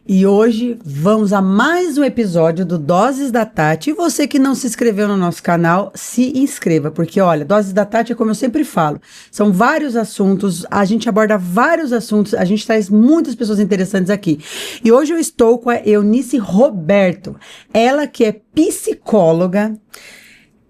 E hoje vamos a mais um episódio do Doses da Tati. E você que não se inscreveu no nosso canal, se inscreva, porque olha, Doses da Tati é como eu sempre falo, são vários assuntos, a gente aborda vários assuntos, a gente traz muitas pessoas interessantes aqui. E hoje eu estou com a Eunice Roberto, ela que é psicóloga,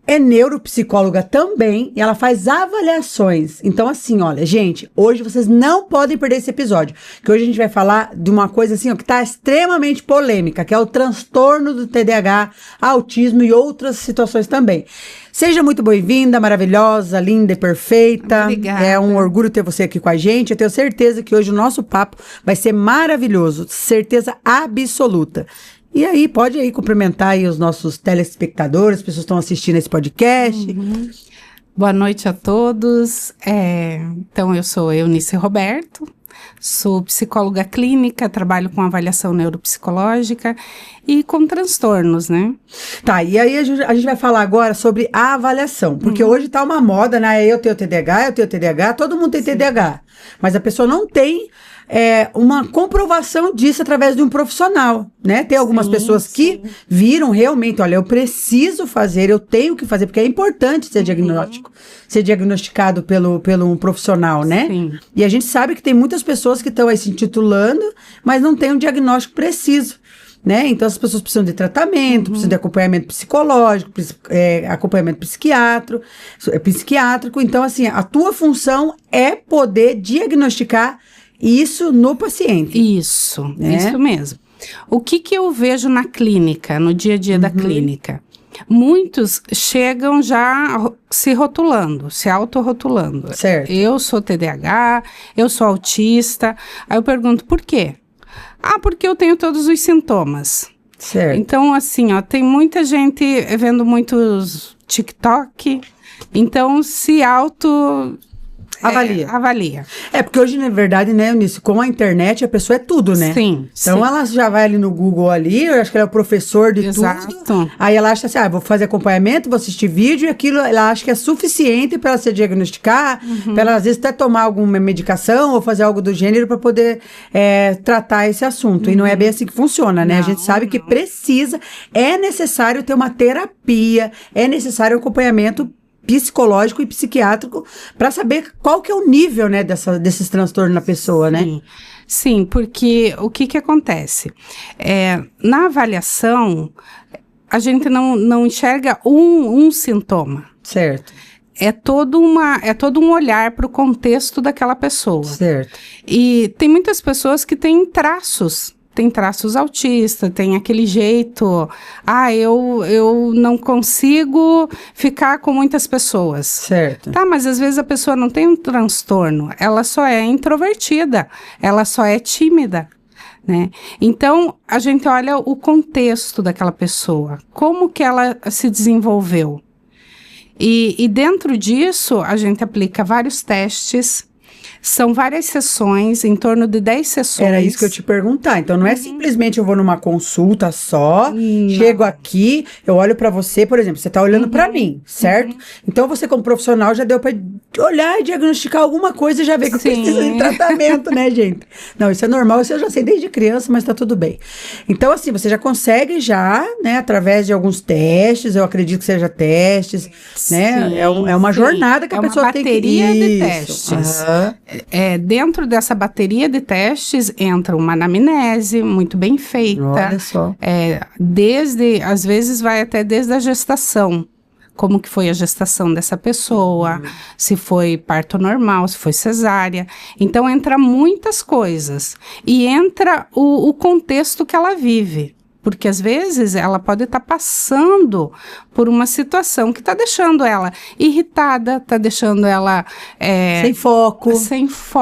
é neuropsicóloga também, e ela faz avaliações. Então, assim, olha, gente, hoje vocês não podem perder esse episódio, que hoje a gente vai falar de uma coisa assim, ó, que tá extremamente polêmica, que é o transtorno do TDAH, autismo e outras situações também. Seja muito bem-vinda, maravilhosa, linda e perfeita. Obrigada. É um orgulho ter você aqui com a gente. Eu tenho certeza que hoje o nosso papo vai ser maravilhoso, certeza absoluta. E aí, pode aí cumprimentar aí os nossos telespectadores, as pessoas que estão assistindo esse podcast. Boa noite a todos. Então, eu sou Eunice Roberto, sou psicóloga clínica, trabalho com avaliação neuropsicológica e com transtornos, né? Tá, e aí a gente vai falar agora sobre a avaliação, porque hoje tá uma moda, né? Eu tenho TDAH, todo mundo tem TDAH, mas a pessoa não tem uma comprovação disso através de um profissional, né? Tem algumas pessoas que viram realmente, olha, eu preciso fazer, eu tenho que fazer, porque é importante ser ser diagnosticado pelo um profissional, né? Sim. E a gente sabe que tem muitas pessoas que estão aí se intitulando, mas não tem um diagnóstico preciso, né? Então as pessoas precisam de tratamento, precisam de acompanhamento psicológico, acompanhamento psiquiátrico. Então, assim, a tua função é poder diagnosticar isso no paciente. Isso mesmo. O que eu vejo na clínica, no dia a dia da clínica? Muitos chegam já se rotulando, se autorrotulando. Certo. Eu sou TDAH, eu sou autista. Aí eu pergunto, por quê? Porque eu tenho todos os sintomas. Certo. Então, assim, ó, tem muita gente vendo muitos TikTok, então se avalia. Porque hoje, na verdade, né, Eunice, com a internet, a pessoa é tudo, né? Sim. Então, ela já vai ali no Google ali, eu acho que ela é o professor de tudo. Aí ela acha assim, vou fazer acompanhamento, vou assistir vídeo, e aquilo ela acha que é suficiente para ela se diagnosticar, para ela, às vezes, até tomar alguma medicação ou fazer algo do gênero para poder tratar esse assunto. E não é bem assim que funciona, né? A gente sabe que é necessário ter uma terapia, é necessário um acompanhamento psicológico e psiquiátrico para saber qual que é o nível, né, desses transtornos na pessoa, né? Sim, porque o que acontece? Na avaliação, a gente não enxerga um sintoma. Certo. É todo um olhar para o contexto daquela pessoa. Certo. E tem muitas pessoas que têm traços. Tem traços autistas, tem aquele jeito, eu não consigo ficar com muitas pessoas. Certo. Tá, mas às vezes a pessoa não tem um transtorno, ela só é introvertida, ela só é tímida, né? Então, a gente olha o contexto daquela pessoa, como que ela se desenvolveu. E dentro disso, a gente aplica vários testes. São várias sessões, em torno de 10 sessões. Era isso que eu te perguntar. Então, não é simplesmente eu vou numa consulta só, chego aqui, eu olho pra você, por exemplo, você tá olhando pra mim, certo? Então, você como profissional já deu pra olhar e diagnosticar alguma coisa e já ver que eu preciso de tratamento, né, gente? Não, isso é normal, isso eu já sei desde criança, mas tá tudo bem. Então, assim, você já consegue né, através de alguns testes, eu acredito que seja testes, né? É uma jornada que a pessoa tem que... É uma bateria de testes. Dentro dessa bateria de testes entra uma anamnese muito bem feita. Olha só. Às vezes vai até desde a gestação. Como que foi a gestação dessa pessoa, se foi parto normal, se foi cesárea. Então, entra muitas coisas. E entra o contexto que ela vive. Porque, às vezes, ela pode estar passando por uma situação que está deixando ela irritada, está deixando ela... sem foco.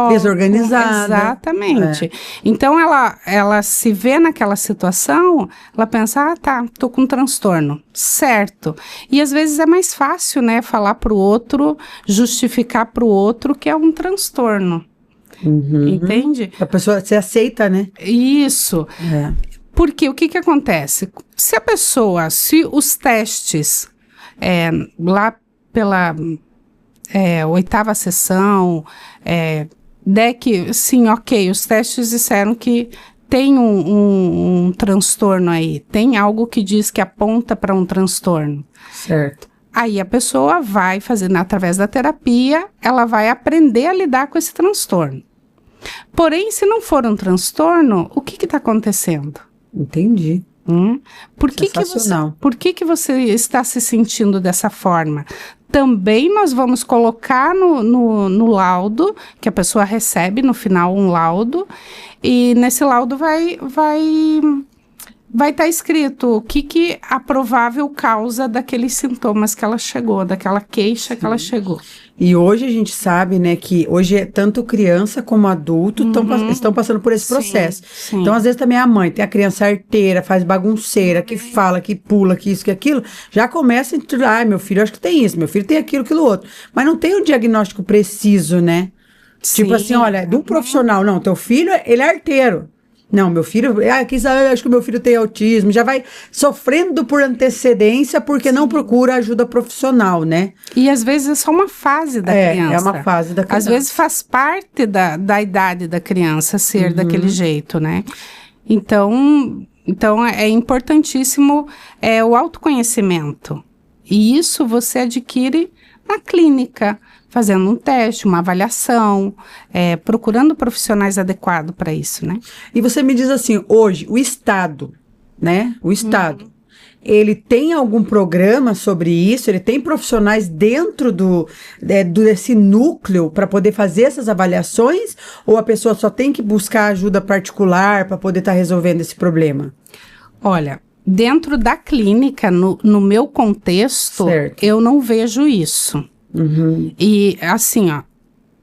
Desorganizada. Exatamente. Então, ela se vê naquela situação, ela pensa, tô com um transtorno. Certo. E, às vezes, é mais fácil, né, falar para o outro, justificar para o outro que é um transtorno. Entende? A pessoa se aceita, né? Isso. Porque o que acontece? Se os testes lá 8ª sessão, DEC, sim, ok, os testes disseram que tem um transtorno aí, tem algo que diz que aponta para um transtorno. Certo. Aí a pessoa vai fazendo, através da terapia, ela vai aprender a lidar com esse transtorno. Porém, se não for um transtorno, o que está acontecendo? Entendi. Por que você está se sentindo dessa forma? Também nós vamos colocar no laudo, que a pessoa recebe no final um laudo, e nesse laudo vai estar escrito o que a provável causa daqueles sintomas que ela chegou, daquela queixa que ela chegou. E hoje a gente sabe, né, que hoje tanto criança como adulto estão passando por esse processo. Sim. Então, às vezes também a mãe tem a criança arteira, faz bagunceira, que fala, que pula, que isso, que aquilo, já começa a meu filho acho que tem isso, meu filho tem aquilo outro. Mas não tem um diagnóstico preciso, né? Sim. Tipo assim, olha, de um profissional, não, teu filho, ele é arteiro. Não, meu filho, acho que o meu filho tem autismo, já vai sofrendo por antecedência porque não procura ajuda profissional, né? E às vezes é só uma fase da criança. É uma fase da criança. Às vezes faz parte da idade da criança ser daquele jeito, né? Então é importantíssimo o autoconhecimento. E isso você adquire na clínica, fazendo um teste, uma avaliação, procurando profissionais adequados para isso, né? E você me diz assim, hoje, o Estado, né? O Estado, ele tem algum programa sobre isso? Ele tem profissionais dentro desse núcleo para poder fazer essas avaliações? Ou a pessoa só tem que buscar ajuda particular para poder estar resolvendo esse problema? Olha, dentro da clínica, no meu contexto, certo, eu não vejo isso. E assim, ó,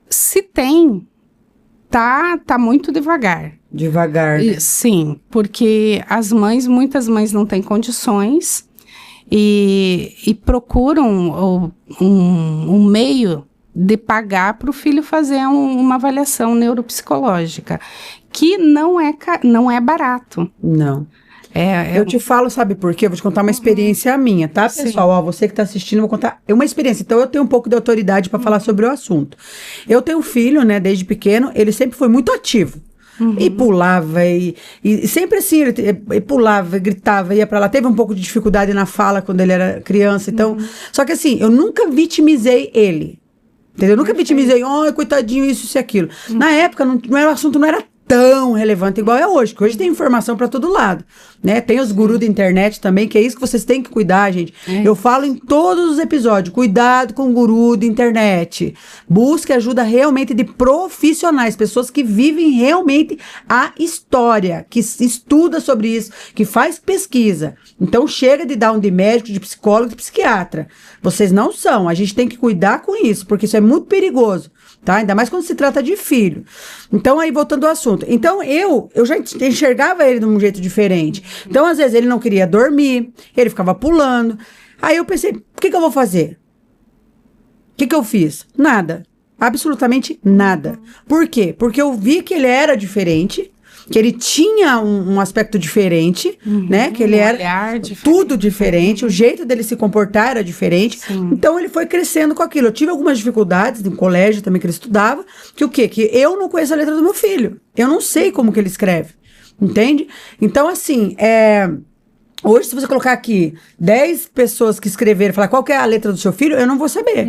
se tem, tá muito devagar. Devagar, né? Sim, porque muitas mães não têm condições e procuram um meio de pagar para o filho fazer uma avaliação neuropsicológica, que não é barato. Não. Eu te falo, sabe por quê? Eu vou te contar uma experiência minha, tá, pessoal? Ó, você que tá assistindo, eu vou contar uma experiência. Então, eu tenho um pouco de autoridade para falar sobre o assunto. Eu tenho um filho, né, desde pequeno, ele sempre foi muito ativo. E pulava, e sempre assim, ele pulava, gritava, ia pra lá. Teve um pouco de dificuldade na fala quando ele era criança, então... Só que assim, eu nunca vitimizei ele. Entendeu? Eu nunca vitimizei, coitadinho, isso e aquilo. Na época, o assunto não era tão relevante igual é hoje, que hoje tem informação para todo lado, né? Tem os gurus da internet também, que é isso que vocês têm que cuidar, gente. Eu falo em todos os episódios, cuidado com o guru da internet. Busque ajuda realmente de profissionais, pessoas que vivem realmente a história, que estuda sobre isso, que faz pesquisa. Então chega de dar um de médico, de psicólogo, de psiquiatra. Vocês não são, a gente tem que cuidar com isso, porque isso é muito perigoso. Tá? Ainda mais quando se trata de filho. Então, aí, voltando ao assunto. Então, eu já enxergava ele de um jeito diferente. Então, às vezes, ele não queria dormir, ele ficava pulando. Aí eu pensei, o que eu vou fazer? O que eu fiz? Nada. Absolutamente nada. Por quê? Porque eu vi que ele era diferente, que ele tinha um aspecto diferente, né? Que ele era tudo diferente, o jeito dele se comportar era diferente. Sim. Então, ele foi crescendo com aquilo. Eu tive algumas dificuldades no colégio também que ele estudava, que o quê? Que eu não conheço a letra do meu filho. Eu não sei como que ele escreve, entende? Então, assim, hoje, se você colocar aqui 10 pessoas que escreveram, falar qual que é a letra do seu filho, eu não vou saber.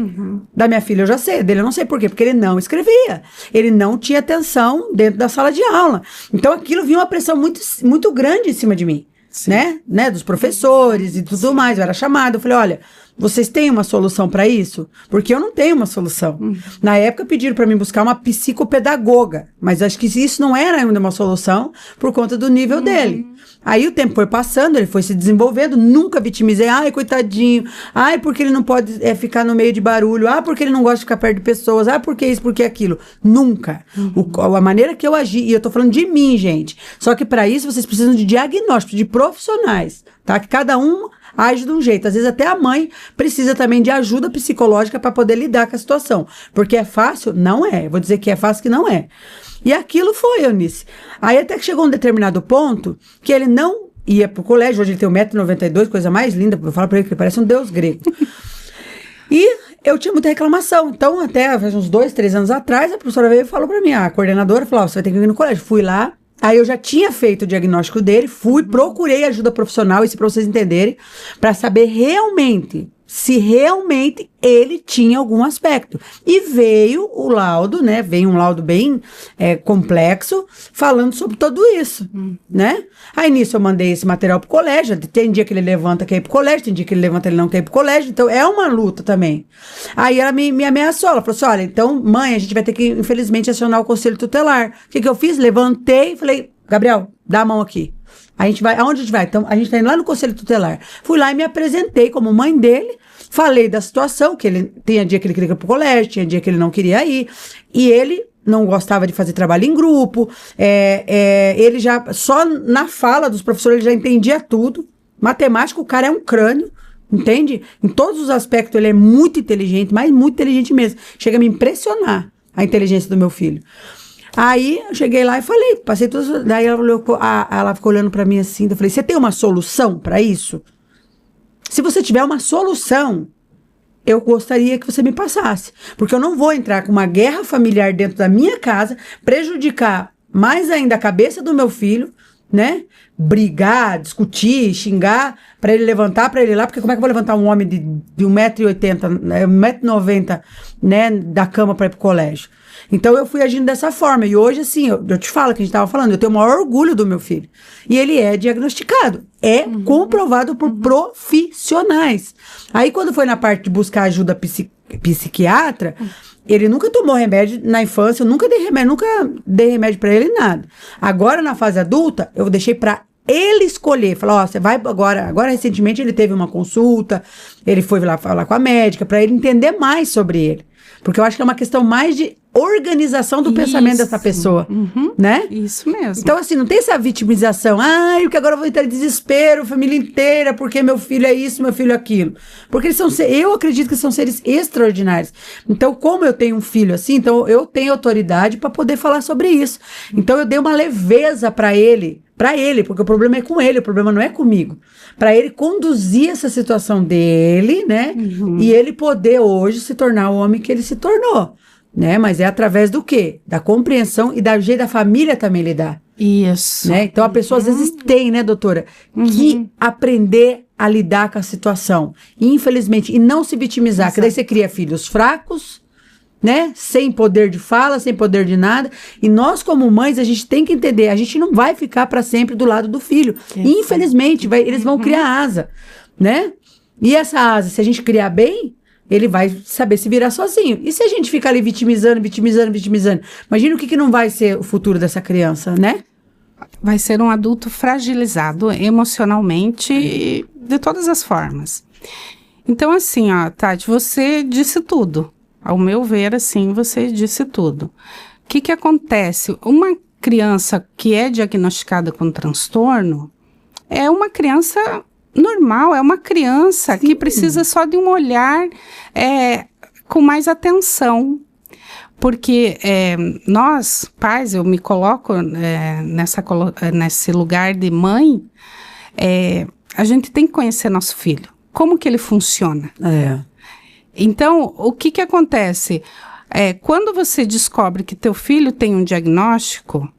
Da minha filha eu já sei, dele eu não sei por quê, porque ele não escrevia. Ele não tinha atenção dentro da sala de aula. Então aquilo vinha uma pressão muito, muito grande em cima de mim, né? Dos professores e tudo mais. Eu era chamada, eu falei, olha, vocês têm uma solução para isso? Porque eu não tenho uma solução. Na época pediram para mim buscar uma psicopedagoga, mas acho que isso não era ainda uma solução por conta do nível dele. Aí o tempo foi passando, ele foi se desenvolvendo, nunca vitimizei, ai, coitadinho, ai, porque ele não pode ficar no meio de barulho, porque ele não gosta de ficar perto de pessoas, porque isso, porque aquilo. Nunca. A maneira que eu agi, e eu tô falando de mim, gente, só que para isso vocês precisam de diagnóstico, de profissionais, tá? Que cada um age de um jeito. Às vezes até a mãe precisa também de ajuda psicológica para poder lidar com a situação. Porque é fácil? Não é. Eu vou dizer que é fácil que não é. E aquilo foi, Eunice. Aí até que chegou um determinado ponto que ele não ia pro colégio. Hoje ele tem 1,92 m, coisa mais linda. Eu falo pra ele que ele parece um deus grego. E eu tinha muita reclamação. Então, até faz uns 2, 3 anos atrás, a professora veio e falou pra mim, a coordenadora falou, você vai ter que ir no colégio. Fui lá, aí eu já tinha feito o diagnóstico dele, procurei ajuda profissional, isso pra vocês entenderem, pra saber realmente se realmente ele tinha algum aspecto. E veio o laudo, né? Veio um laudo bem complexo, falando sobre tudo isso, né? Aí nisso eu mandei esse material pro colégio, tem dia que ele levanta quer ir pro colégio, tem dia que ele levanta ele não quer ir pro colégio, então é uma luta também. Aí ela me ameaçou, ela falou assim, olha, então mãe, a gente vai ter que infelizmente acionar o conselho tutelar. O que eu fiz? Levantei e falei, Gabriel, dá a mão aqui. A gente vai, aonde a gente vai? Então, a gente tá indo lá no Conselho Tutelar. Fui lá e me apresentei como mãe dele, falei da situação, que ele tinha dia que ele queria ir pro colégio, tinha dia que ele não queria ir, e ele não gostava de fazer trabalho em grupo, ele já, só na fala dos professores, ele já entendia tudo. Matemática, o cara é um crânio, entende? Em todos os aspectos, ele é muito inteligente, mas muito inteligente mesmo. Chega a me impressionar a inteligência do meu filho. Aí, eu cheguei lá e falei, passei tudo, daí ela ficou olhando pra mim assim, eu falei, você tem uma solução pra isso? Se você tiver uma solução, eu gostaria que você me passasse, porque eu não vou entrar com uma guerra familiar dentro da minha casa, prejudicar mais ainda a cabeça do meu filho, né? Brigar, discutir, xingar, pra ele levantar, pra ele ir lá, porque como é que eu vou levantar um homem de 1,80m, 1,90m, né, da cama pra ir pro colégio? Então eu fui agindo dessa forma, e hoje assim, eu te falo que a gente tava falando, eu tenho o maior orgulho do meu filho, e ele é diagnosticado, comprovado por profissionais. Aí quando foi na parte de buscar ajuda psiquiatra, ele nunca tomou remédio na infância, eu nunca dei remédio pra ele, nada. Agora na fase adulta, eu deixei pra ele escolher, falou, ó, você vai agora recentemente ele teve uma consulta, ele foi lá falar com a médica, pra ele entender mais sobre ele. Porque eu acho que é uma questão mais de organização do pensamento dessa pessoa, né? Isso mesmo. Então, assim, não tem essa vitimização. Ai, porque agora eu vou entrar em desespero, família inteira, porque meu filho é isso, meu filho é aquilo. Porque eles eu acredito que são seres extraordinários. Então, como eu tenho um filho assim, então eu tenho autoridade para poder falar sobre isso. Então, eu dei uma leveza para ele, porque o problema é com ele, o problema não é comigo. Para ele conduzir essa situação dele, né? E ele poder hoje se tornar o homem que ele se tornou, né? Mas é através do quê? Da compreensão e da jeito da família também lidar. Isso. Né? Então a pessoa às vezes tem, né, doutora, que aprender a lidar com a situação. E, infelizmente, e não se vitimizar, que daí você cria filhos fracos, né? Sem poder de fala, sem poder de nada. E nós, como mães, a gente tem que entender, a gente não vai ficar para sempre do lado do filho. Infelizmente, eles vão criar asa, né? E essa asa, se a gente criar bem, ele vai saber se virar sozinho. E se a gente ficar ali vitimizando, imagina o que não vai ser o futuro dessa criança, né? Vai ser um adulto fragilizado emocionalmente de todas as formas. Então, assim, ó, Tati, você disse tudo. Ao meu ver, assim, você disse tudo. O que acontece? Uma criança que é diagnosticada com transtorno é uma criança normal, é uma criança que precisa só de um olhar com mais atenção. Porque nós, pais, eu me coloco nesse lugar de mãe, a gente tem que conhecer nosso filho. Como que ele funciona? Então, o que acontece? Quando você descobre que teu filho tem um diagnóstico,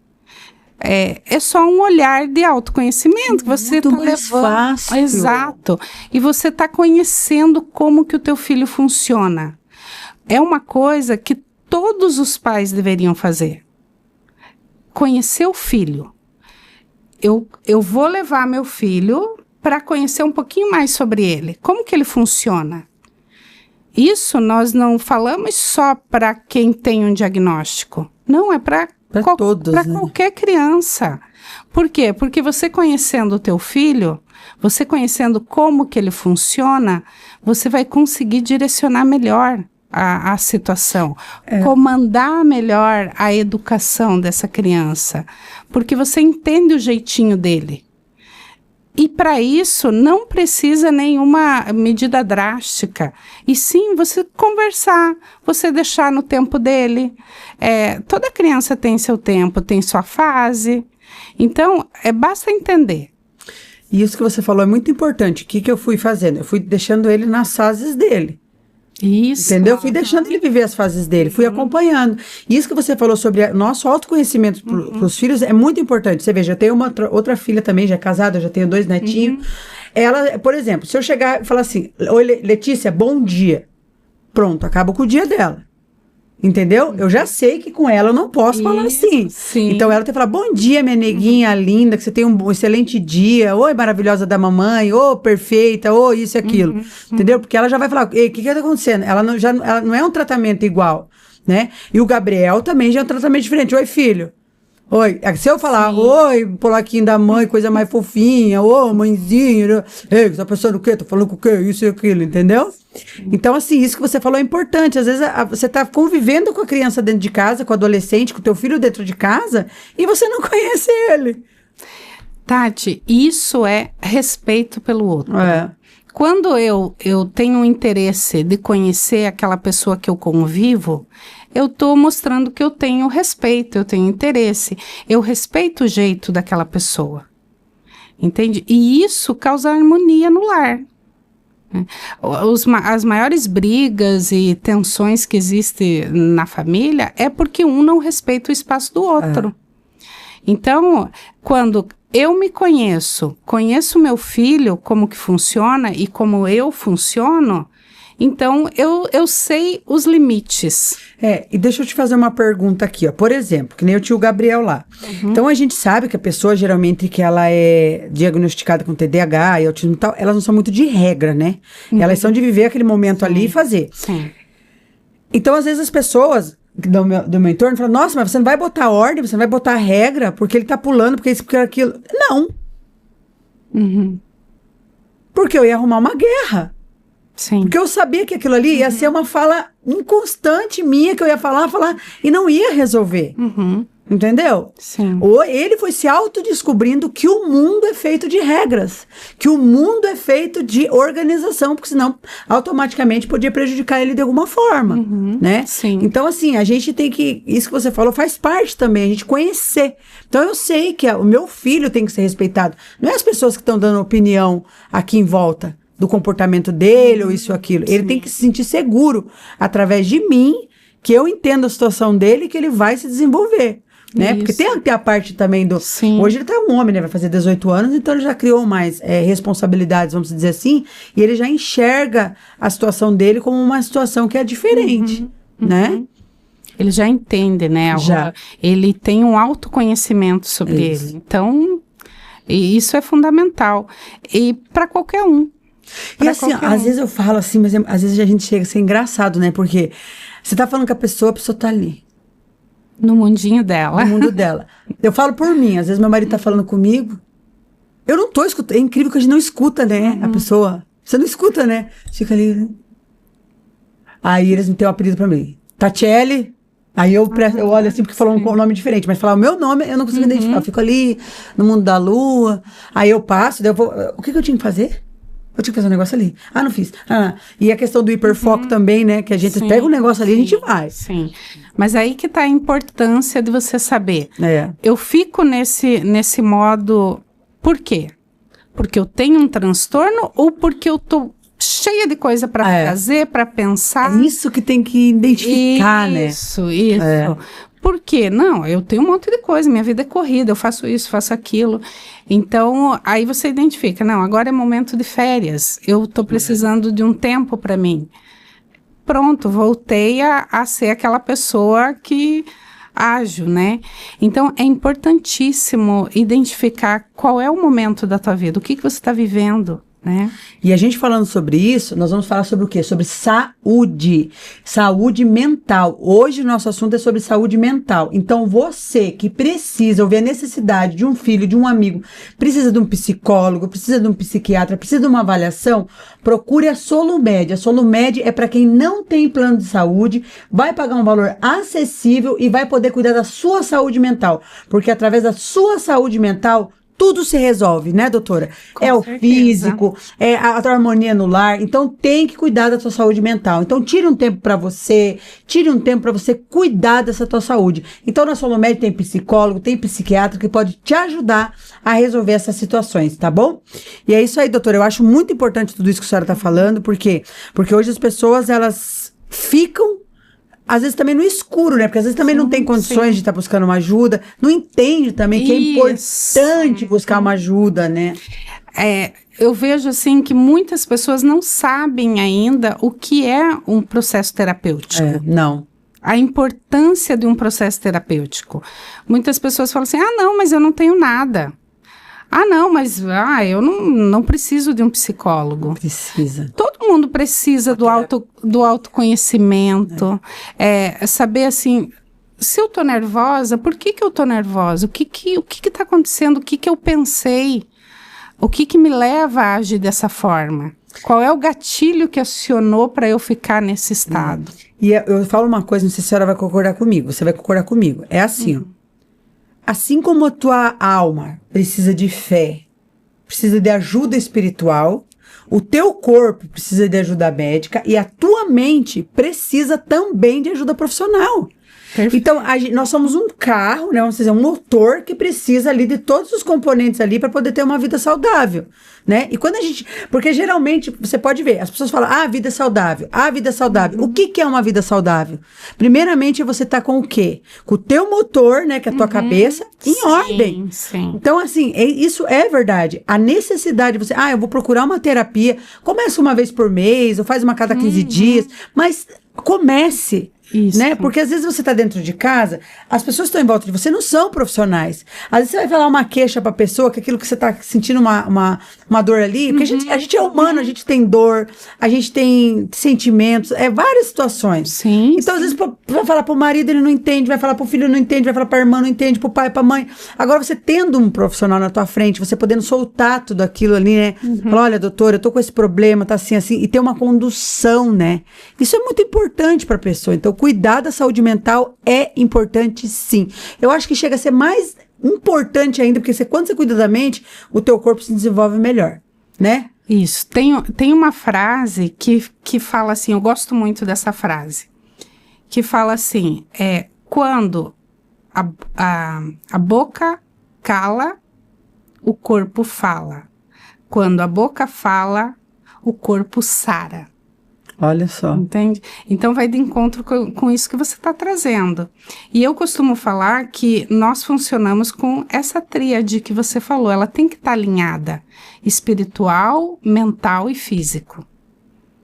é só um olhar de autoconhecimento. Você está levando. Fácil. Exato. E você está conhecendo como que o teu filho funciona. É uma coisa que todos os pais deveriam fazer. Conhecer o filho. Eu vou levar meu filho para conhecer um pouquinho mais sobre ele. Como que ele funciona? Isso nós não falamos só para quem tem um diagnóstico. Não, é para todos, para né? qualquer criança. Por quê? Porque você conhecendo o teu filho, você conhecendo como que ele funciona, você vai conseguir direcionar melhor a situação, comandar melhor a educação dessa criança, porque você entende o jeitinho dele. E para isso não precisa nenhuma medida drástica, e sim você conversar, você deixar no tempo dele. Toda criança tem seu tempo, tem sua fase, então basta entender. E isso que você falou é muito importante. O que eu fui fazendo? Eu fui deixando ele nas fases dele. Isso. Entendeu? Fui deixando ele viver as fases dele, fui acompanhando. Isso que você falou sobre nosso autoconhecimento para os filhos é muito importante. Você veja, eu tenho outra filha também, já é casada, eu já tenho 2 netinhos. Ela, por exemplo, se eu chegar e falar assim, oi Letícia, bom dia. Pronto, acaba com o dia dela. Entendeu? Eu já sei que com ela eu não posso falar assim. Sim. Então ela tem que falar, bom dia, minha neguinha linda, que você tenha um excelente dia. Oi, maravilhosa da mamãe. Ô, perfeita. Ô, isso e aquilo. Entendeu? Porque ela já vai falar, ei, o que tá acontecendo? Ela não é um tratamento igual, né? E o Gabriel também já é um tratamento diferente. Oi, filho. Oi, se eu falar, oi, polaquinho da mãe, coisa mais fofinha, ô, mãezinha, ei, você tá pensando o quê? Tô falando com o quê? Isso e aquilo, entendeu? Então, assim, isso que você falou é importante. Às vezes, você tá convivendo com a criança dentro de casa, com o adolescente, com o teu filho dentro de casa, e você não conhece ele. Tati, isso é respeito pelo outro. É. Quando eu tenho um interesse de conhecer aquela pessoa que eu convivo, eu estou mostrando que eu tenho respeito, eu tenho interesse. Eu respeito o jeito daquela pessoa. Entende? E isso causa harmonia no lar. As maiores brigas e tensões que existem na família é porque um não respeita o espaço do outro. Então, quando eu me conheço meu filho, como que funciona e como eu funciono, então eu sei os limites. E deixa eu te fazer uma pergunta aqui, ó. Por exemplo, que nem o tio Gabriel lá. Então, a gente sabe que a pessoa, geralmente, que ela é diagnosticada com TDAH e autismo e tal, elas não são muito de regra, né? Elas são de viver aquele momento ali e fazer. Sim. Então, às vezes, as pessoas do meu entorno falam, nossa, mas você não vai botar ordem, você não vai botar regra, porque ele tá pulando, porque isso, porque aquilo. Não. Porque eu ia arrumar uma guerra. Sim. Porque eu sabia que aquilo ali ia ser uma fala inconstante minha, que eu ia falar, e não ia resolver. Entendeu? Sim. Ou ele foi se autodescobrindo que o mundo é feito de regras, que o mundo é feito de organização, porque senão automaticamente podia prejudicar ele de alguma forma, né? Sim. Então, assim, a gente tem que, isso que você falou faz parte também, a gente conhecer. Então, eu sei que o meu filho tem que ser respeitado. Não é as pessoas que estão dando opinião aqui em volta do comportamento dele ou isso ou aquilo. Ele tem que se sentir seguro através de mim, que eu entendo a situação dele e que ele vai se desenvolver. Né? Porque tem a parte também do... Sim. Hoje ele tá um homem, né? Vai fazer 18 anos, então ele já criou mais responsabilidades, vamos dizer assim, e ele já enxerga a situação dele como uma situação que é diferente, né? Ele já entende, né? Já. Ele tem um autoconhecimento sobre ele. Então, isso é fundamental. E para qualquer um. E assim, às vezes eu falo assim, mas às vezes a gente chega a ser engraçado, né? Porque você tá falando com a pessoa tá ali. No mundinho dela. No mundo dela. Eu falo por mim, às vezes meu marido tá falando comigo, eu não tô escutando, é incrível que a gente não escuta, né, a pessoa. Você não escuta, né? Fica ali, né? Aí eles me têm um apelido pra mim. Tatiele. Aí eu olho assim, porque falam um nome diferente, mas falar o meu nome eu não consigo identificar. Eu fico ali, no mundo da lua, aí eu passo, daí eu vou, o que eu tinha que fazer? Eu tinha que fazer um negócio ali. Ah, não fiz. E a questão do hiperfoco também, né? Que a gente pega um negócio ali e a gente vai. Sim. Mas aí que tá a importância de você saber. Eu fico nesse modo... Por quê? Porque eu tenho um transtorno ou porque eu tô cheia de coisa para fazer, para pensar? É isso que tem que identificar, né? Isso. Por quê? Não, eu tenho um monte de coisa, minha vida é corrida, eu faço isso, faço aquilo. Então, aí você identifica, não, agora é momento de férias, eu tô precisando de um tempo para mim. Pronto, voltei a ser aquela pessoa que ágil, né? Então, é importantíssimo identificar qual é o momento da tua vida, o que você está vivendo, né? E a gente falando sobre isso, nós vamos falar sobre o quê? Sobre saúde mental. Hoje o nosso assunto é sobre saúde mental. Então você que precisa ouvir a necessidade de um filho, de um amigo, precisa de um psicólogo, precisa de um psiquiatra, precisa de uma avaliação, procure a Solumed. A Solumed é para quem não tem plano de saúde, vai pagar um valor acessível e vai poder cuidar da sua saúde mental. Porque através da sua saúde mental, tudo se resolve, né, doutora? Com é o certeza. físico, é a tua harmonia no lar. Então, tem que cuidar da tua saúde mental. Então, tire um tempo para você, cuidar dessa tua saúde. Então, na Solomed tem psicólogo, tem psiquiatra que pode te ajudar a resolver essas situações, tá bom? E é isso aí, doutora. Eu acho muito importante tudo isso que a senhora tá falando, porque hoje as pessoas, elas ficam às vezes também no escuro, né? Porque às vezes também não tem condições de estar buscando uma ajuda, não entende também que é importante buscar uma ajuda, né? Eu vejo assim que muitas pessoas não sabem ainda o que é um processo terapêutico. Não. A importância de um processo terapêutico. Muitas pessoas falam assim, não, mas eu não tenho nada. Não, mas eu não preciso de um psicólogo. Precisa. Todo mundo precisa do autoconhecimento. Saber assim, se eu tô nervosa, por que eu tô nervosa? O que tá acontecendo? O que eu pensei? O que me leva a agir dessa forma? Qual é o gatilho que acionou para eu ficar nesse estado? E eu falo uma coisa, não sei se a senhora vai concordar comigo. Você vai concordar comigo. É assim, ó. Assim como a tua alma precisa de fé, precisa de ajuda espiritual, o teu corpo precisa de ajuda médica e a tua mente precisa também de ajuda profissional. Perfeito. Então, nós somos um carro, né, vamos dizer, um motor que precisa ali de todos os componentes ali para poder ter uma vida saudável, né? E quando porque geralmente, você pode ver, as pessoas falam, vida saudável, vida saudável. O que é uma vida saudável? Primeiramente, você tá com o quê? Com o teu motor, né, que é a tua cabeça, em ordem. Sim. Então, assim, isso é verdade. A necessidade de você, eu vou procurar uma terapia, começa uma vez por mês, ou faz uma a cada 15 dias, mas comece. Isso. Né? Porque às vezes você tá dentro de casa, as pessoas que estão em volta de você não são profissionais. Às vezes você vai falar uma queixa pra pessoa, que aquilo que você tá sentindo uma dor ali, porque a gente é humano, a gente tem dor, a gente tem sentimentos, várias situações. Sim. Então, às vezes, vai falar pro marido, ele não entende, vai falar pro filho, não entende, vai falar pra irmã, não entende, pro pai, pra mãe. Agora, você tendo um profissional na tua frente, você podendo soltar tudo aquilo ali, né? Falar, olha, doutora, eu tô com esse problema, tá assim, assim, e ter uma condução, né? Isso é muito importante pra pessoa. Então, cuidar da saúde mental é importante, sim. Eu acho que chega a ser mais importante ainda, porque quando você cuida da mente, o teu corpo se desenvolve melhor, né? Isso. Tem uma frase que fala assim, eu gosto muito dessa frase, que fala assim, quando a boca cala, o corpo fala. Quando a boca fala, o corpo sara. Olha só. Entende? Então, vai de encontro com isso que você está trazendo. E eu costumo falar que nós funcionamos com essa tríade que você falou. Ela tem que estar alinhada. Espiritual, mental e físico.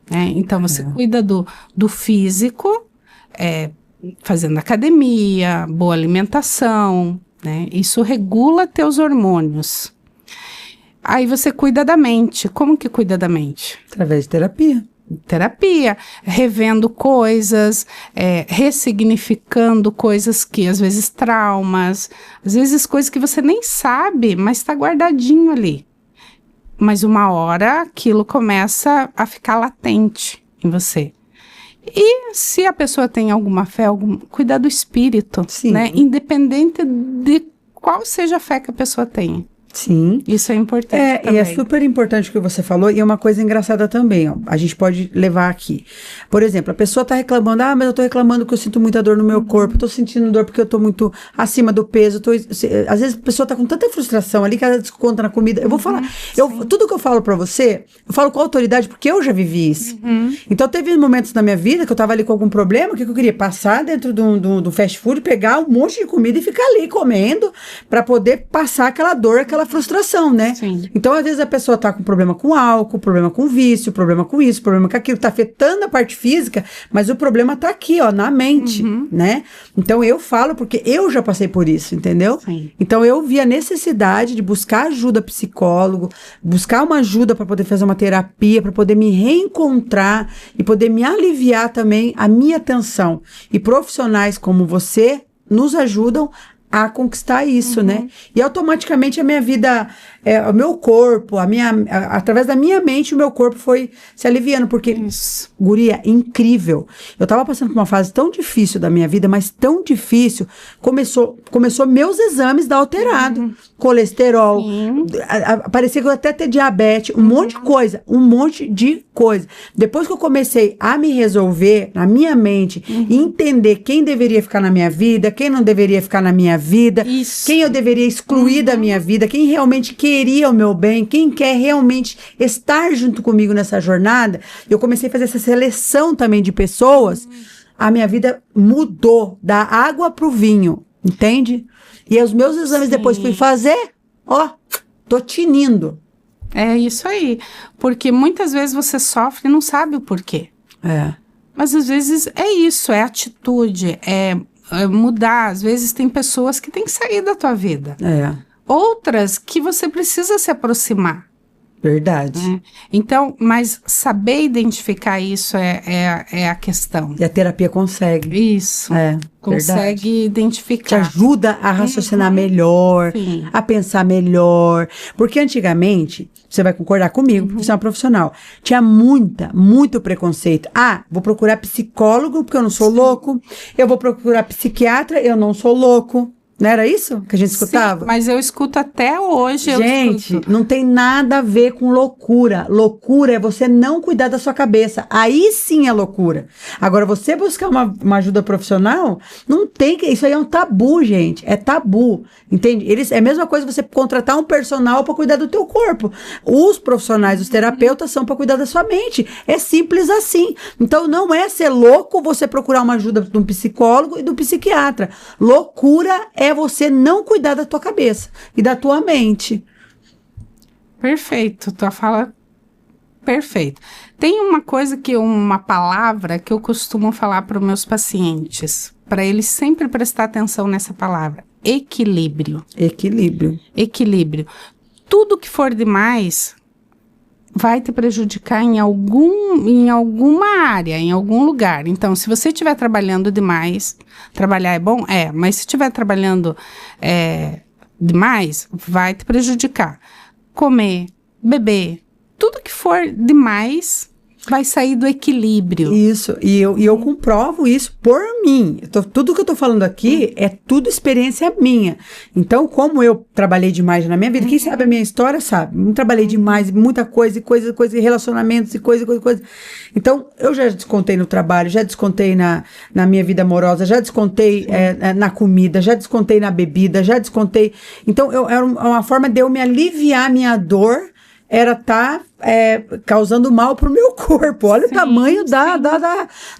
Então, você cuida do físico, fazendo academia, boa alimentação, né? Isso regula teus hormônios. Aí, você cuida da mente. Como que cuida da mente? Através de terapia, revendo coisas, ressignificando coisas que, às vezes, traumas, às vezes coisas que você nem sabe, mas está guardadinho ali. Mas uma hora aquilo começa a ficar latente em você. E se a pessoa tem alguma fé, cuidar do espírito, né? Independente de qual seja a fé que a pessoa tenha. Sim. Isso é importante também. E é super importante o que você falou, e é uma coisa engraçada também, ó, a gente pode levar aqui. Por exemplo, a pessoa tá reclamando, mas eu tô reclamando que eu sinto muita dor no meu corpo, tô sentindo dor porque eu tô muito acima do peso, às vezes a pessoa tá com tanta frustração ali que ela desconta na comida. Eu vou falar, tudo que eu falo pra você, eu falo com autoridade porque eu já vivi isso. Então teve momentos na minha vida que eu tava ali com algum problema, o que eu queria? Passar dentro do fast food, pegar um monte de comida e ficar ali comendo pra poder passar aquela dor, aquela frustração, né? Sim. Então, às vezes, a pessoa tá com problema com álcool, problema com vício, problema com isso, problema com aquilo, tá afetando a parte física, mas o problema tá aqui, ó, na mente, né? Então, eu falo porque eu já passei por isso, entendeu? Sim. Então, eu vi a necessidade de buscar ajuda psicólogo, buscar uma ajuda para poder fazer uma terapia, para poder me reencontrar e poder me aliviar também a minha tensão. E profissionais como você nos ajudam a conquistar isso, né? E automaticamente a minha vida o meu corpo, através da minha mente, o meu corpo foi se aliviando, porque, Isso. guria, incrível. Eu tava passando por uma fase tão difícil da minha vida, mas tão difícil, começou meus exames dar alterado, colesterol, parecia que eu até ter diabetes, um monte de coisa. Depois que eu comecei a me resolver na minha mente, e entender quem deveria ficar na minha vida, quem não deveria ficar na minha vida, Isso. quem eu deveria excluir da minha vida, quem realmente queria o meu bem, quem quer realmente estar junto comigo nessa jornada, eu comecei a fazer essa seleção também de pessoas, a minha vida mudou da água pro vinho, entende? E os meus exames depois fui fazer, tô tinindo. É isso aí. Porque muitas vezes você sofre e não sabe o porquê. Mas às vezes é isso, é atitude, é mudar. Às vezes tem pessoas que têm que sair da tua vida. Outras que você precisa se aproximar. Verdade. Então, mas saber identificar isso é a questão. E a terapia consegue. Isso. verdade. Consegue Te identificar. ajuda a raciocinar melhor, Sim. a pensar melhor. Porque antigamente, você vai concordar comigo, porque você é uma profissional, tinha muito preconceito. Vou procurar psicólogo, porque eu não sou louco. Eu vou procurar psiquiatra, eu não sou louco. Não era isso que a gente escutava? Sim, mas eu escuto até hoje. Gente, não tem nada a ver com loucura. Loucura é você não cuidar da sua cabeça. Aí sim é loucura. Agora, você buscar uma ajuda profissional, não tem que... Isso aí é um tabu, gente. É tabu. Entende? É a mesma coisa você contratar um personal para cuidar do teu corpo. Os profissionais, os terapeutas, são para cuidar da sua mente. É simples assim. Então, não é ser louco você procurar uma ajuda de um psicólogo e do psiquiatra. Loucura é você não cuidar da tua cabeça e da tua mente. Perfeito, tua fala perfeito. Tem uma palavra que eu costumo falar para os meus pacientes, para eles sempre prestar atenção nessa palavra: equilíbrio. Equilíbrio. Tudo que for demais vai te prejudicar em alguma área, em algum lugar. Então, se você estiver trabalhando demais, trabalhar é bom? Mas se estiver trabalhando demais, vai te prejudicar. Comer, beber, tudo que for demais vai sair do equilíbrio. Isso, e eu comprovo isso por mim. Tudo que eu tô falando aqui é tudo experiência minha. Então, como eu trabalhei demais na minha vida, quem sabe a minha história sabe. Eu trabalhei demais, muita coisa, e relacionamentos, e coisa. Então, eu já descontei no trabalho, já descontei na minha vida amorosa, já descontei na comida, já descontei na bebida, já descontei. Então, era uma forma de eu me aliviar a minha dor, era causando mal pro meu corpo. Olha o tamanho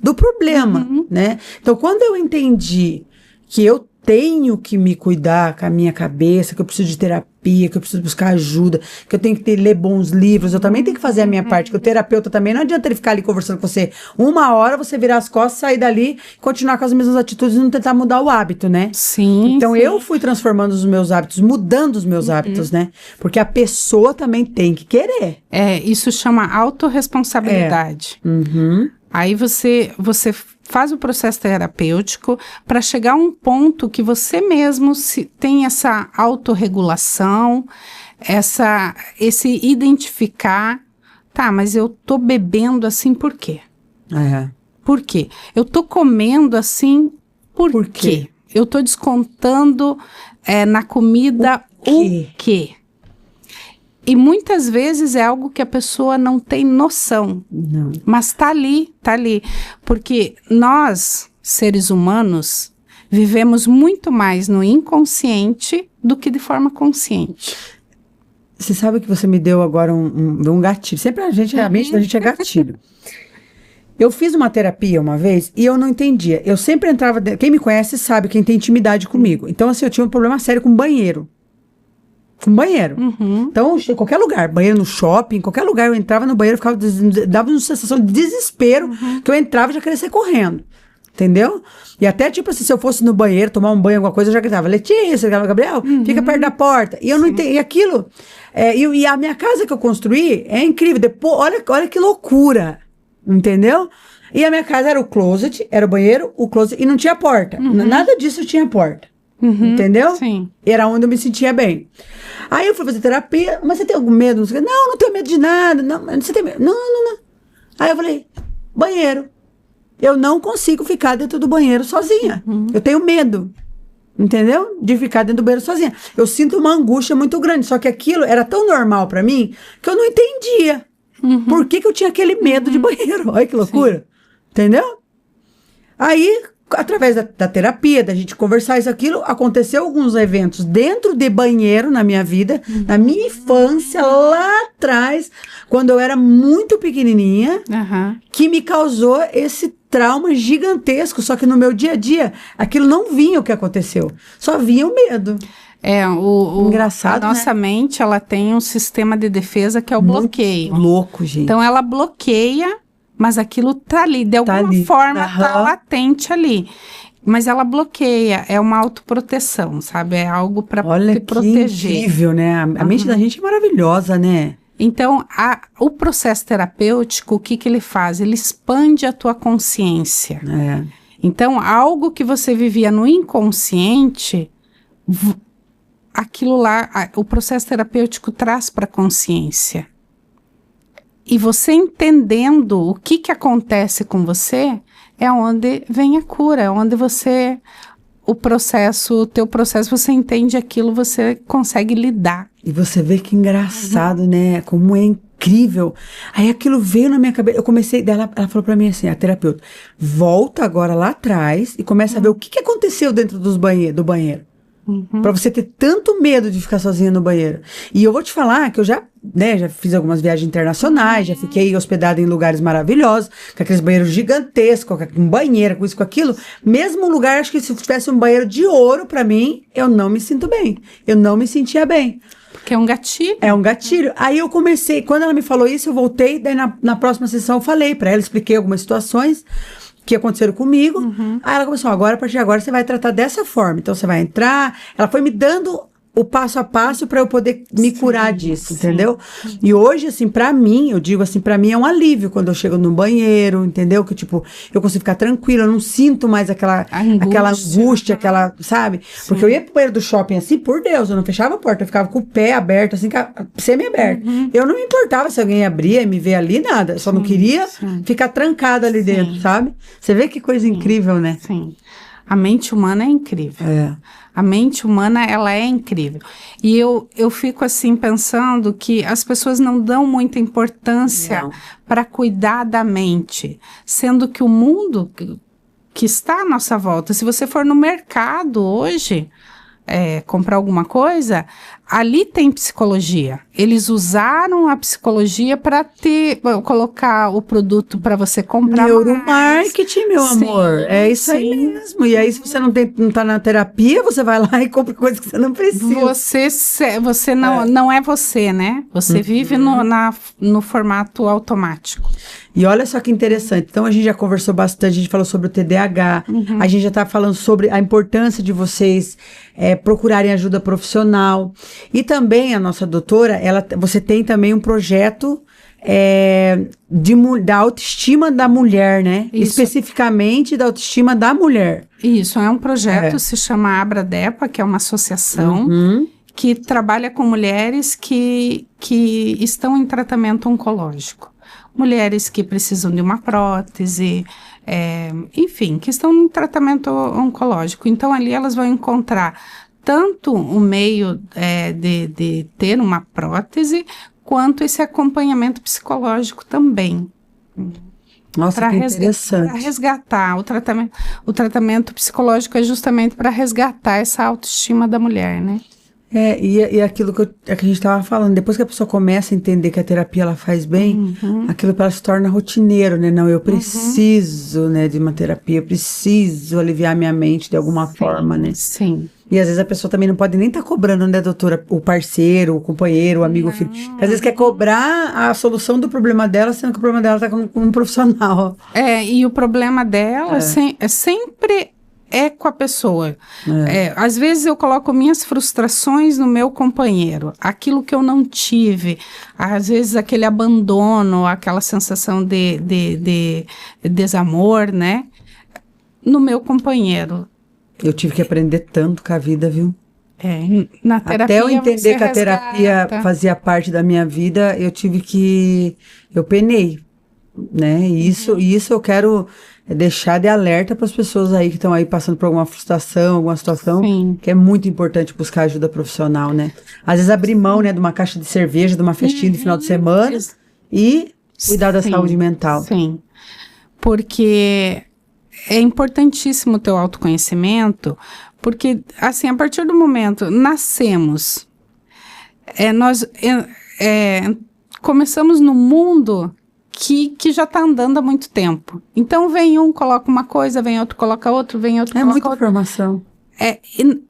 do problema, né? Então, quando eu entendi que eu tenho que me cuidar com a minha cabeça, que eu preciso de terapia, que eu preciso buscar ajuda, que eu tenho que ler bons livros, eu também tenho que fazer a minha parte, que o terapeuta também, não adianta ele ficar ali conversando com você 1 hora, você virar as costas, sair dali, continuar com as mesmas atitudes e não tentar mudar o hábito, né? Sim. Então, eu fui transformando os meus hábitos, mudando os meus hábitos, né? Porque a pessoa também tem que querer. Isso chama autorresponsabilidade. Aí você faz o processo terapêutico para chegar a um ponto que você mesmo tem essa autorregulação, esse identificar, mas eu tô bebendo assim por quê? Por quê? Eu tô comendo assim por quê? Eu tô descontando na comida o quê? E muitas vezes é algo que a pessoa não tem noção. Não. Mas tá ali. Porque nós, seres humanos, vivemos muito mais no inconsciente do que de forma consciente. Você sabe que você me deu agora um gatilho. Sempre a mente da gente é gatilho. Eu fiz uma terapia uma vez e eu não entendia. Eu sempre entrava... Quem me conhece sabe, quem tem intimidade comigo. Então, assim, eu tinha um problema sério com banheiro. Então, em qualquer lugar, banheiro no shopping, em qualquer lugar eu entrava no banheiro, dava uma sensação de desespero, que eu entrava e já queria sair correndo, entendeu? E até, tipo assim, se eu fosse no banheiro, tomar um banho, alguma coisa, eu já gritava: Letícia, Gabriel, fica perto da porta. E eu não entendi, e aquilo, e a minha casa que eu construí é incrível, depois, olha que loucura, entendeu? E a minha casa era o closet, era o banheiro, o closet, e não tinha porta, nada disso tinha porta. Entendeu? Sim. Era onde eu me sentia bem. Aí eu fui fazer terapia, mas você tem algum medo? Não, sei o quê. Não tenho medo de nada. Não, você tem medo? Não. Aí eu falei, banheiro. Eu não consigo ficar dentro do banheiro sozinha. Eu tenho medo. Entendeu? De ficar dentro do banheiro sozinha. Eu sinto uma angústia muito grande. Só que aquilo era tão normal pra mim que eu não entendia. Por que eu tinha aquele medo de banheiro? Olha que loucura. Entendeu? Aí, através da terapia, da gente conversar isso, aquilo, aconteceu alguns eventos dentro de banheiro na minha vida, na minha infância, lá atrás, quando eu era muito pequenininha, que me causou esse trauma gigantesco. Só que no meu dia a dia, aquilo não vinha o que aconteceu. Só vinha o medo. Engraçado, a nossa mente, ela tem um sistema de defesa que é o bloqueio. Louco, gente. Então, ela bloqueia, mas aquilo tá ali, de alguma forma tá latente ali. Mas ela bloqueia, é uma autoproteção, sabe? É algo para te proteger. Olha que incrível, né? A mente da gente é maravilhosa, né? Então, o processo terapêutico, o que ele faz? Ele expande a tua consciência. Então, algo que você vivia no inconsciente, aquilo lá, o processo terapêutico traz para a consciência. E você entendendo o que acontece com você, é onde vem a cura, é onde o teu processo, você entende aquilo, você consegue lidar. E você vê que engraçado, né? Como é incrível. Aí aquilo veio na minha cabeça, eu comecei, ela falou pra mim assim, a terapeuta, volta agora lá atrás e começa a ver o que aconteceu dentro do banheiro. Pra você ter tanto medo de ficar sozinha no banheiro. E eu vou te falar que eu já fiz algumas viagens internacionais, já fiquei hospedada em lugares maravilhosos, com aqueles banheiros gigantescos, com banheira, com isso, com aquilo. Mesmo um lugar, acho que se tivesse um banheiro de ouro pra mim, eu não me sinto bem. Eu não me sentia bem. Porque é um gatilho. É um gatilho. Aí eu comecei, quando ela me falou isso, eu voltei, daí na próxima sessão eu falei pra ela, expliquei algumas situações que aconteceram comigo. Aí ela começou, agora, a partir de agora, você vai tratar dessa forma. Então, você vai entrar... Ela foi me dando o passo a passo para eu poder me curar disso, entendeu? E hoje, assim, pra mim, eu digo assim, pra mim é um alívio quando eu chego no banheiro, entendeu? Que, tipo, eu consigo ficar tranquila, eu não sinto mais aquela angústia, aquela, sabe? Porque eu ia pro banheiro do shopping, assim, por Deus, eu não fechava a porta, eu ficava com o pé aberto, assim, semi-aberto. Eu não me importava se alguém abria e me ver ali, nada. Eu só não queria ficar trancada ali dentro, sabe? Você vê que coisa incrível, né? Sim. A mente humana é incrível. A mente humana, ela é incrível. E eu fico assim pensando que as pessoas não dão muita importância para cuidar da mente, sendo que o mundo que está à nossa volta, se você for no mercado hoje, comprar alguma coisa, ali tem psicologia. Eles usaram a psicologia para colocar o produto para você comprar. Neuromarketing, meu amor. É isso aí mesmo. E aí, se você não tá na terapia, você vai lá e compra coisa que você não precisa. Você não é você, né? Você vive no formato automático. E olha só que interessante. Então, a gente já conversou bastante, a gente falou sobre o TDAH, a gente já tá falando sobre a importância de vocês procurarem ajuda profissional. E também a nossa doutora, você tem também um projeto da autoestima da mulher, né? Isso. Especificamente da autoestima da mulher. Isso, é um projeto, se chama Abradepa, que é uma associação que trabalha com mulheres que estão em tratamento oncológico. Mulheres que precisam de uma prótese, enfim, que estão em tratamento oncológico. Então, ali elas vão encontrar tanto o meio de ter uma prótese, quanto esse acompanhamento psicológico também. Nossa, que interessante. Para resgatar o tratamento psicológico é justamente para resgatar essa autoestima da mulher, né? E aquilo que a gente estava falando, depois que a pessoa começa a entender que a terapia ela faz bem, aquilo para ela se torna rotineiro, né? Não, eu preciso, né, de uma terapia, eu preciso aliviar minha mente de alguma forma, né? Sim. E às vezes a pessoa também não pode nem estar cobrando, né, doutora, o parceiro, o companheiro, o amigo, o filho. Às vezes quer cobrar a solução do problema dela, sendo que o problema dela está com um profissional. E o problema dela sempre com a pessoa. Às vezes eu coloco minhas frustrações no meu companheiro, aquilo que eu não tive, às vezes aquele abandono, aquela sensação de desamor, né, no meu companheiro. Eu tive que aprender tanto com a vida, viu? Na terapia Até eu entender você que a terapia resgata. fazia parte da minha vida, eu penei, né? E isso eu quero deixar de alerta para as pessoas aí que estão aí passando por alguma frustração, alguma situação, Sim. que é muito importante buscar ajuda profissional, né? Às vezes abrir mão, né, de uma caixa de cerveja, de uma festinha de final de semana e cuidar da Sim, saúde mental. Sim, porque é importantíssimo o teu autoconhecimento, porque, assim, a partir do momento nascemos, nós começamos no mundo que já está andando há muito tempo. Então, vem um, coloca uma coisa, vem outro, coloca outro, vem outro, É coloca muita outro. informação.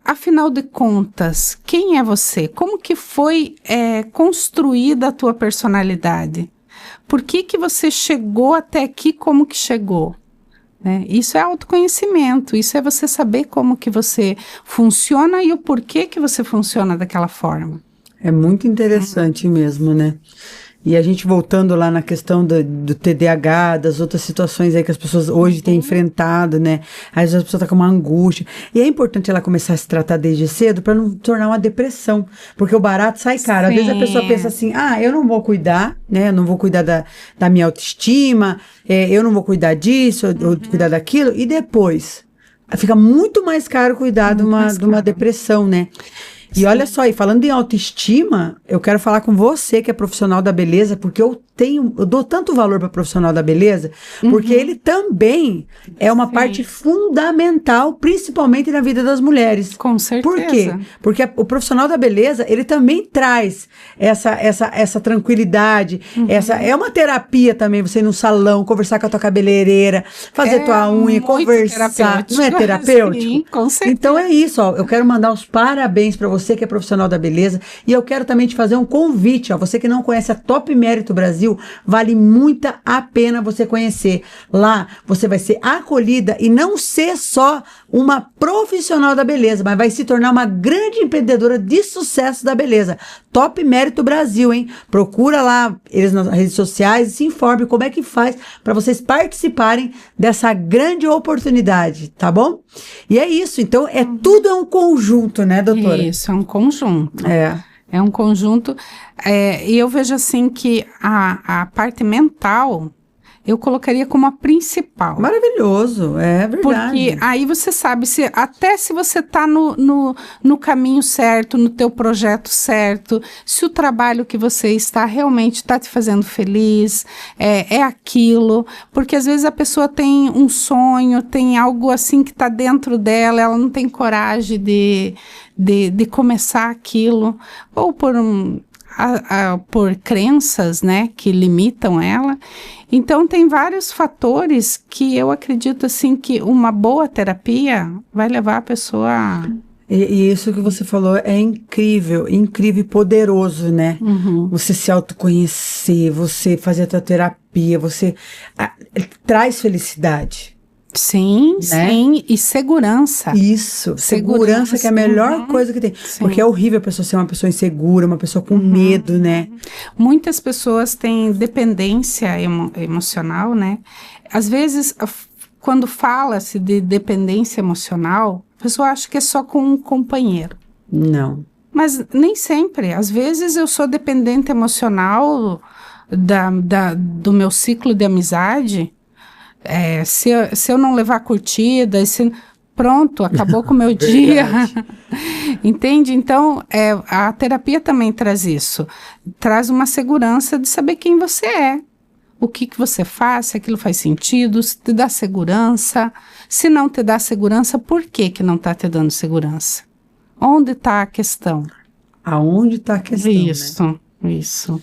Afinal de contas, quem é você? Como que foi construída a tua personalidade? Por que você chegou até aqui como que chegou? Né? Isso é autoconhecimento, isso é você saber como que você funciona e o porquê que você funciona daquela forma. É muito interessante mesmo, né? E a gente voltando lá na questão do TDAH, das outras situações aí que as pessoas hoje têm enfrentado, né? Às vezes a pessoa tá com uma angústia. E é importante ela começar a se tratar desde cedo para não tornar uma depressão. Porque o barato sai caro. Às vezes a pessoa pensa assim, eu não vou cuidar, né? Eu não vou cuidar da minha autoestima, eu não vou cuidar disso, ou cuidar daquilo. E depois, fica muito mais caro cuidar de uma depressão, né? E olha só, e falando em autoestima, eu quero falar com você que é profissional da beleza, porque eu dou tanto valor para profissional da beleza, porque ele também é uma parte fundamental, principalmente na vida das mulheres. Com certeza. Por quê? Porque o profissional da beleza, ele também traz essa tranquilidade, é uma terapia também, você ir no salão, conversar com a tua cabeleireira, fazer tua unha, conversar. Não é terapêutico? Sim, com certeza. Então é isso, ó, eu quero mandar os parabéns para você que é profissional da beleza, e eu quero também te fazer um convite, ó, você que não conhece a Top Mérito Brasil, vale muito a pena você conhecer. Lá você vai ser acolhida e não ser só uma profissional da beleza, mas vai se tornar uma grande empreendedora de sucesso da beleza. Top Mérito Brasil, hein? Procura lá eles nas redes sociais e se informe como é que faz para vocês participarem dessa grande oportunidade, tá bom? E é isso, então tudo é um conjunto, né, doutora? Isso, é um conjunto. É um conjunto, e eu vejo assim que a parte mental, eu colocaria como a principal. Maravilhoso, é verdade. Porque aí você sabe, até se você está no caminho certo, no teu projeto certo, se o trabalho que você está realmente está te fazendo feliz, é aquilo, porque às vezes a pessoa tem um sonho, tem algo assim que está dentro dela, ela não tem coragem de começar aquilo, ou por crenças, né, que limitam ela. Então, tem vários fatores que eu acredito, assim, que uma boa terapia vai levar a pessoa... E isso que você falou é incrível e poderoso, né? Você se autoconhecer, você fazer a tua terapia, você traz felicidade. Sim, né? Sim, e segurança. Isso, segurança que é a melhor coisa que tem. Sim. Porque é horrível a pessoa ser uma pessoa insegura, uma pessoa com medo, né? Muitas pessoas têm dependência emocional, né? Às vezes, quando fala-se de dependência emocional, a pessoa acha que é só com um companheiro. Não. Mas nem sempre. Às vezes eu sou dependente emocional do meu ciclo de amizade. Se eu não levar curtida, pronto, acabou com o meu dia. Entende? Então, a terapia também traz isso. Traz uma segurança de saber quem você é. O que você faz, se aquilo faz sentido, se te dá segurança. Se não te dá segurança, por que não está te dando segurança? Onde está a questão? Aonde está a questão, Isso, né? Isso.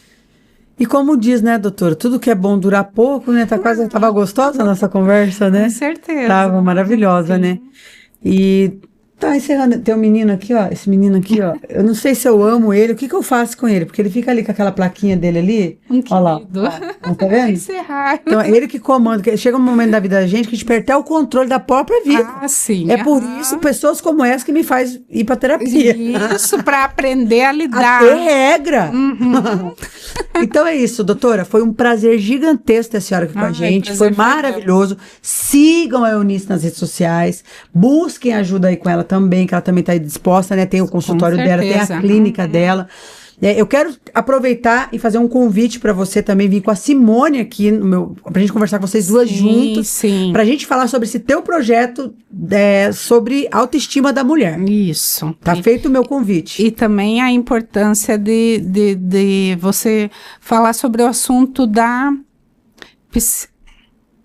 E como diz, né, doutora, tudo que é bom dura pouco, né? Tava gostosa a nossa conversa, né? Com certeza. Tava maravilhosa, né? E tá encerrando. Tem um menino aqui, ó. Esse menino aqui, ó. Eu não sei se eu amo ele. O que eu faço com ele? Porque ele fica ali com aquela plaquinha dele ali. Olha lá. Ó, tá vendo? Encerrar. Então, é ele que comanda. Chega um momento da vida da gente que a gente perde até o controle da própria vida. Ah, sim. É por isso, pessoas como essa que me faz ir pra terapia. Isso, para aprender a lidar. A ter regra. Então é isso, doutora. Foi um prazer gigantesco ter a senhora aqui com a gente. Foi maravilhoso. Sigam a Eunice nas redes sociais. Busquem ajuda aí com ela também, que ela também está disposta, né? Tem o consultório dela, tem a clínica dela. Eu quero aproveitar e fazer um convite para você também vir com a Simone aqui pra gente conversar com vocês duas juntas. Sim. Pra gente falar sobre esse teu projeto sobre autoestima da mulher. Isso. Tá feito o meu convite. E também a importância de você falar sobre o assunto da...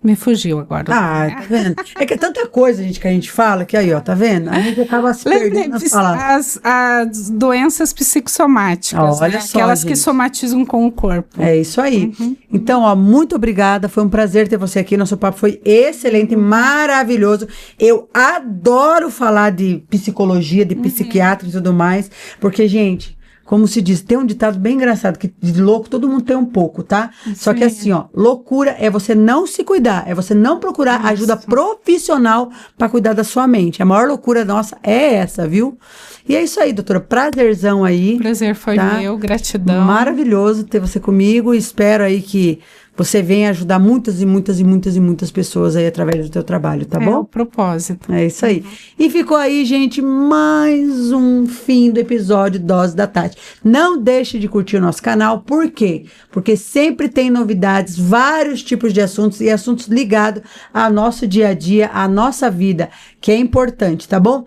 Me fugiu agora. Ah, tá vendo? É que é tanta coisa, gente, que a gente fala, que aí, ó, tá vendo? A gente acaba se perdendo nas palavras. As doenças psicossomáticas, olha né? só, Aquelas gente, que somatizam com o corpo. É isso aí. Então, ó, muito obrigada. Foi um prazer ter você aqui. Nosso papo foi excelente, maravilhoso. Eu adoro falar de psicologia, de psiquiatra e tudo mais, porque, gente, como se diz, tem um ditado bem engraçado, que de louco todo mundo tem um pouco, tá? Só que assim, ó, loucura é você não se cuidar, é você não procurar ajuda profissional para cuidar da sua mente. A maior loucura nossa é essa, viu? E é isso aí, doutora. Prazerzão aí. O prazer foi meu, gratidão. Maravilhoso ter você comigo. Espero aí que você venha ajudar muitas e muitas e muitas e muitas pessoas aí através do teu trabalho, tá bom? É o propósito. É isso aí. E ficou aí, gente, mais um fim do episódio Dose da Tati. Não deixe de curtir o nosso canal. Por quê? Porque sempre tem novidades, vários tipos de assuntos e assuntos ligados ao nosso dia a dia, à nossa vida, que é importante, tá bom?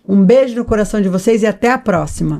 Um beijo no coração de vocês e até a próxima.